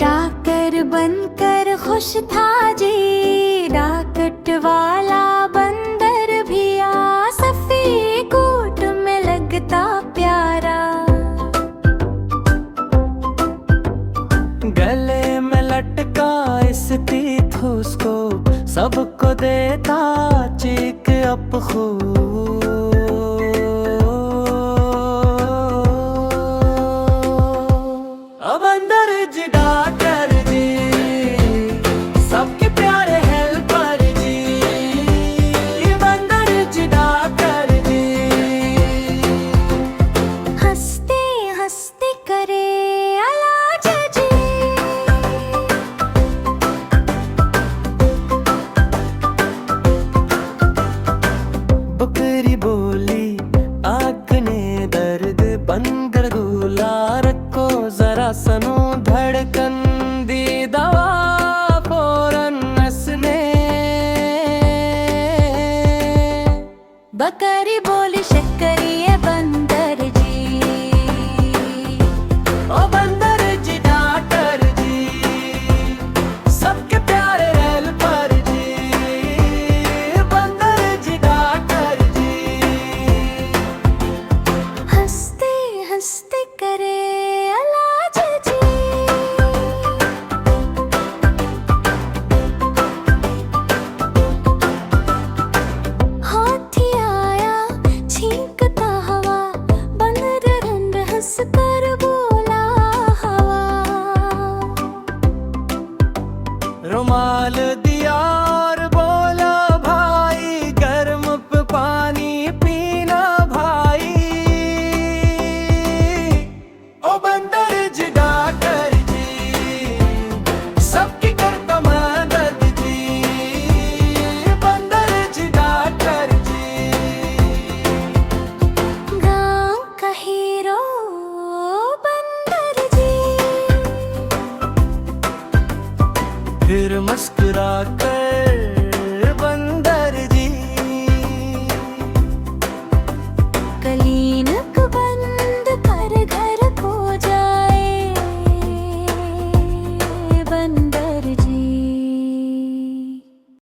डाकर बनकर खुश था जी, डाकट वाला बंदर भी आ सफी कूट में लगता प्यारा। गले में लटका इस तीथूस को सबको देता चीक अप खूब। अब अंदर जी डाकर जी सबके प्यारे हेल्पर जी, बंदर जी डाकर जी हंसते हंसते करे इलाज जी। बकरी बोली आग ने दर्द बंदर दूला रखो जरा सनो धड़कन दी दवा फौरन हंसने। बकरी बोली शक्करिए बंदर जी, ओ बंदर जी डाकर जी सबके प्यारे हेल्पर जी, बंदर जी डाकर जी हंसते हंसते करे इलाज जी। हाथी आया छींकता हवा, बंदर रंग हंस कर बोला हवा। रुमाल दिया और बोला भाई गर्म पानी पीना भाई। ओ बंदर जी डाकर जी सबकी करता मदद जी, बंदर जी डाकर जी गांव का हीरो बंदर जी। फिर मुस्कुरा कर